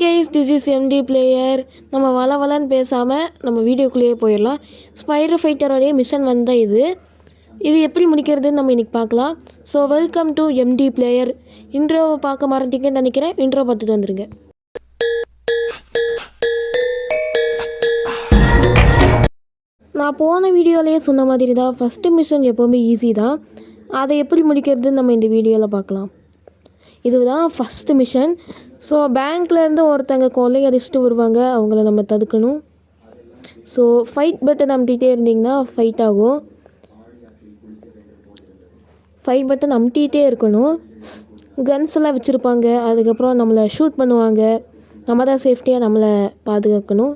Guys, this is MT player. நம்ம வளன்னு பேசாமல் நம்ம வீடியோக்குள்ளேயே போயிடலாம். ஸ்பைடர் ஃபைட்டரோடைய மிஷன் வந்தால் இது எப்படி முடிக்கிறதுன்னு நம்ம இன்றைக்கி பார்க்கலாம். So welcome to MD player. இன்ட்ரோவை பார்க்க மறந்துட்டீங்கன்னு நினைக்கிறேன். இன்ட்ரோ பார்த்துட்டு வந்துடுங்க. நான் போன வீடியோலேயே சொன்ன மாதிரி தான், ஃபஸ்ட்டு மிஷன் எப்போவுமே ஈஸி தான். அதை எப்படி முடிக்கிறதுன்னு நம்ம இந்த வீடியோவில் பார்க்கலாம். இதுதான் ஃபஸ்ட்டு மிஷன். ஸோ பேங்க்லேருந்து ஒருத்தங்க கொள்ளை அடிச்சுட்டு வருவாங்க, அவங்கள நம்ம தடுக்கணும். ஸோ ஃபைட் பட்டன் அமுத்திட்டே இருந்திங்கன்னா ஃபைட் ஆகும். ஃபைட் பட்டன் அமுத்திட்டே இருக்கணும். கன்ஸ் எல்லாம் வச்சுருப்பாங்க, அதுக்கப்புறம் நம்மளை ஷூட் பண்ணுவாங்க. நம்ம தான் சேஃப்டியாக நம்மளை பாதுகாக்கணும்.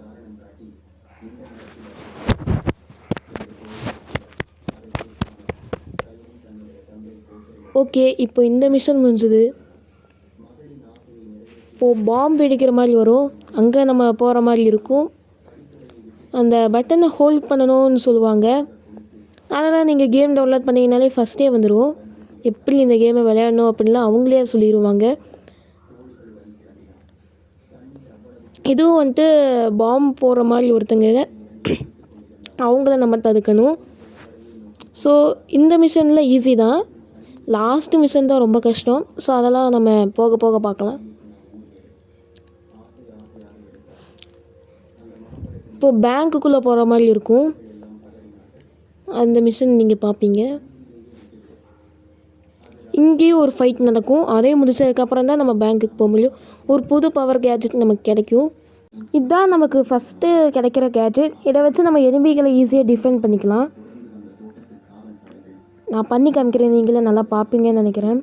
ஓகே, இப்போ இந்த மிஷன் முடிஞ்சுது. இப்போது பாம்பு வெடிக்கிற மாதிரி வரும், அங்கே நம்ம போகிற மாதிரி இருக்கும். அந்த பட்டனை ஹோல்ட் பண்ணணும்னு சொல்லுவாங்க. அதெல்லாம் நீங்கள் கேம் டவுன்லோட் பண்ணிங்கனாலே ஃபஸ்ட்டே வந்துடும். எப்படி இந்த கேமை விளையாடணும் அப்படின்லாம் அவங்களே சொல்லிடுவாங்க. இதுவும் வந்துட்டு பாம்பு போடுற மாதிரி ஒருத்தங்க, அவங்கள நம்ம தடுக்கணும். ஸோ இந்த மிஷனில் ஈஸி தான். லாஸ்ட்டு மிஷன் தான் ரொம்ப கஷ்டம். ஸோ அதெல்லாம் நம்ம போக போக பார்க்கலாம். இப்போது பேங்க்குள்ளே போகிற மாதிரி இருக்கும், அந்த மிஷன் நீங்கள் பார்ப்பீங்க. இங்கேயும் ஒரு ஃபைட் நடக்கும். அதே முடிச்சதுக்கப்புறம் தான் நம்ம பேங்க்குக்கு போக முடியும். ஒரு புது பவர் கேஜெட் நமக்கு கிடைக்கும். இதுதான் நமக்கு ஃபஸ்ட்டு கிடைக்கிற கேஜெட். இதை வச்சு நம்ம எனிமிகளை ஈஸியாக டிஃபெண்ட் பண்ணிக்கலாம். நான் பண்ணி காமிக்கிறேன், நீங்களே நல்லா பார்ப்பீங்கன்னு நினைக்கிறேன்.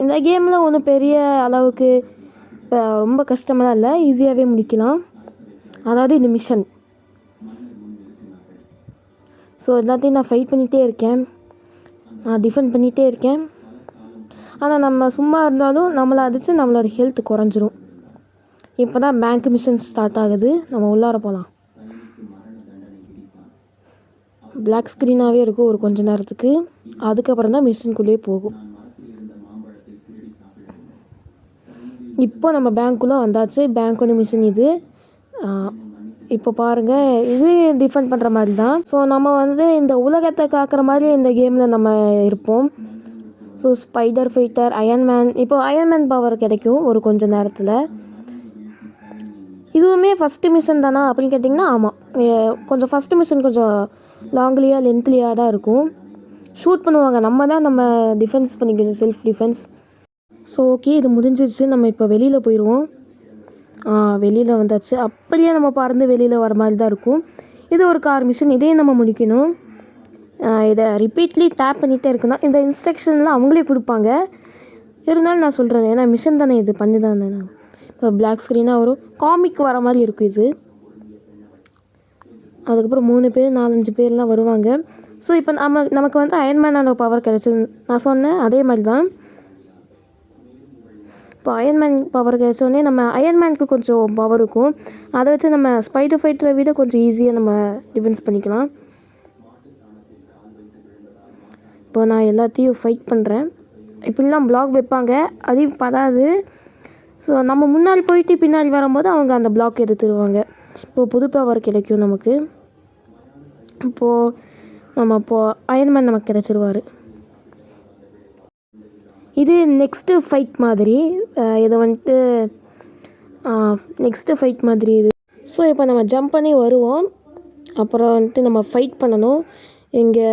இந்த கேமில் ஒன்றும் பெரிய அளவுக்கு இப்போ ரொம்ப கஷ்டமெல்லாம் இல்லை, ஈஸியாகவே முடிக்கலாம். அதாவது இந்த மிஷன். ஸோ எல்லாத்தையும் நான் ஃபைட் பண்ணிகிட்டே இருக்கேன், நான் டிஃபெண்ட் பண்ணிகிட்டே இருக்கேன். ஆனால் நம்ம சும்மா இருந்தாலும் நம்மளை அடித்து நம்மளோட ஹெல்த் குறைஞ்சிரும். இப்போ தான் பேங்க் மிஷன் ஸ்டார்ட் ஆகுது. நம்ம உள்ளார போகலாம். பிளாக் ஸ்க்ரீனாகவே இருக்கும் ஒரு கொஞ்ச நேரத்துக்கு. அதுக்கப்புறம் தான் மிஷின்குள்ளேயே போகும். இப்போ நம்ம பேங்க்குள்ளே வந்தாச்சு. பேங்க்கோட மிஷின் இது. இப்போ பாருங்கள், இது டிஃபெண்ட் பண்ணுற மாதிரி தான். ஸோ நம்ம இந்த உலகத்தை காக்கிற மாதிரி இந்த கேமில் நம்ம இருப்போம். So spider fighter, Iron Man. இப்போ அயன்மேன் பவர் கிடைக்கும் ஒரு கொஞ்சம் நேரத்தில். இதுவுமே ஃபஸ்ட்டு மிஷன் தானா அப்படின்னு கேட்டிங்கன்னா ஆமாம். கொஞ்சம் ஃபஸ்ட்டு மிஷன் கொஞ்சம் லாங்லியாக லென்த்லியாக தான் இருக்கும். ஷூட் பண்ணுவாங்க, நம்ம டிஃபென்ஸ் பண்ணிக்கணும், செல்ஃப் டிஃபென்ஸ். ஸோ ஓகே, இது முடிஞ்சிருச்சு. நம்ம இப்போ வெளியில் போயிடுவோம். வெளியில் வந்தாச்சு. அப்படியே நம்ம பறந்து வெளியில் வர மாதிரி தான் இருக்கும். இது ஒரு கார் மிஷன், இதையும் நம்ம முடிக்கணும். இதை ரிப்பீட்லி டேப் பண்ணிகிட்டே இருக்கணும். இந்த இன்ஸ்ட்ரக்ஷன்லாம் அவங்களே கொடுப்பாங்க, இருந்தாலும் நான் சொல்கிறேன், ஏன்னா மிஷன் தானே, இது பண்ணி தானே. இப்போ பிளாக் ஸ்க்ரீனாக வரும், காமிக் வர மாதிரி இருக்கும் இது. அதுக்கப்புறம் 3 பேர் 4-5 பேர்லாம் வருவாங்க. ஸோ இப்போ நமக்கு அயன்மேனோட பவர் கிடச்சது நான் சொன்னேன், அதே மாதிரி தான். இப்போ அயன்மேன் பவர் கிடச்சோடனே நம்ம அயன்மேனுக்கு கொஞ்சம் பவர் இருக்கும். அதை வச்சு நம்ம ஸ்பைடர் ஃபைட்டரை விட கொஞ்சம் ஈஸியாக நம்ம டிஃபென்ஸ் பண்ணிக்கலாம். இப்போ நான் எல்லாத்தையும் ஃபைட் பண்ணுறேன். இப்படிலாம் பிளாக் வைப்பாங்க, அதையும் படாது. ஸோ நம்ம முன்னால் போயிட்டு பின்னாடி வரும்போது அவங்க அந்த பிளாக் எடுத்துருவாங்க. இப்போது புது பவர் கிடைக்கும் நமக்கு. இப்போது அயன்மேன் நமக்கு கிடச்சிருவார். இது நெக்ஸ்ட்டு ஃபைட் மாதிரி. இதை நெக்ஸ்ட்டு ஃபைட் மாதிரி இது. ஸோ இப்போ நம்ம ஜம்ப் பண்ணி வருவோம். அப்புறம் நம்ம ஃபைட் பண்ணணும். இங்கே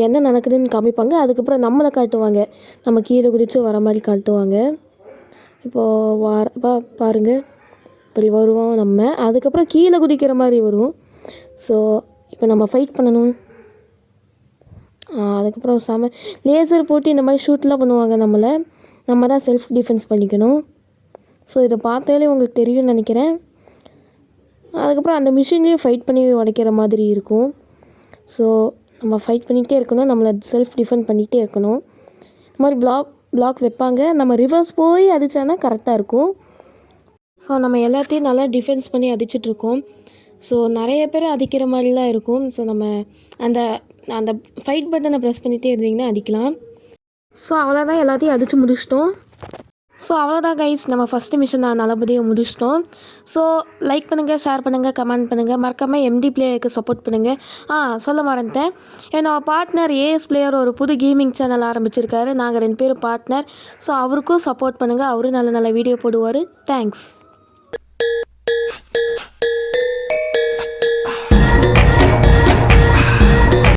என்ன நடக்குதுன்னு காமிப்பாங்க. அதுக்கப்புறம் நம்மளை காட்டுவாங்க, நம்ம கீழே குதித்து வர மாதிரி காட்டுவாங்க. இப்போது பாருங்கள், இப்படி வருவோம் நம்ம. அதுக்கப்புறம் கீழே குதிக்கிற மாதிரி வரும். ஸோ இப்போ நம்ம ஃபைட் பண்ணணும். அதுக்கப்புறம் லேசர் போட்டு இந்த மாதிரி ஷூட்லாம் பண்ணுவாங்க நம்மளை. நம்ம தான் செல்ஃப் டிஃபென்ஸ் பண்ணிக்கணும். ஸோ இதை பார்த்தாலே உங்களுக்கு தெரியும்னு நினைக்கிறேன். அதுக்கப்புறம் அந்த மிஷின்லேயும் ஃபைட் பண்ணி உடைக்கிற மாதிரி இருக்கும். ஸோ நம்ம ஃபைட் பண்ணிகிட்டே இருக்கணும், நம்மளை செல்ஃப் டிஃபெண்ட் பண்ணிகிட்டே இருக்கணும். இந்த மாதிரி பிளாக் வைப்பாங்க, நம்ம ரிவர்ஸ் போய் அடித்தோன்னா கரெக்டாக இருக்கும். ஸோ நம்ம எல்லாத்தையும் நல்லா டிஃபென்ஸ் பண்ணி அடிச்சிட்ருக்கோம். ஸோ நிறைய பேர் அடிக்கிற மாதிரிலாம் இருக்கும். ஸோ நம்ம அந்த ஃபைட் பட்டனை ப்ரெஸ் பண்ணிகிட்டே இருந்திங்கன்னா அடிக்கலாம். ஸோ அவ்வளோதான், எல்லாத்தையும் அடித்து முடிச்சிட்டோம். ஸோ அவ்வளோதான் கைஸ், நம்ம ஃபஸ்ட்டு மிஷன் நான் நல்லபடியாக முடிச்சிட்டோம். ஸோ லைக் பண்ணுங்கள், ஷேர் பண்ணுங்கள், கமெண்ட் பண்ணுங்கள், மறக்காமல் எம்டி பிளேயருக்கு சப்போர்ட் பண்ணுங்கள். சொல்ல மறந்துட்டேன், என்னோட பார்ட்னர் ஏஎஸ் பிளேயர் ஒரு புது கேமிங் சேனல் ஆரம்பிச்சிருக்காரு. நாங்கள் 2 பேரும் பார்ட்னர். ஸோ அவருக்கும் சப்போர்ட் பண்ணுங்கள், அவரும் நல்ல நல்ல வீடியோ போடுவார். தேங்க்ஸ்.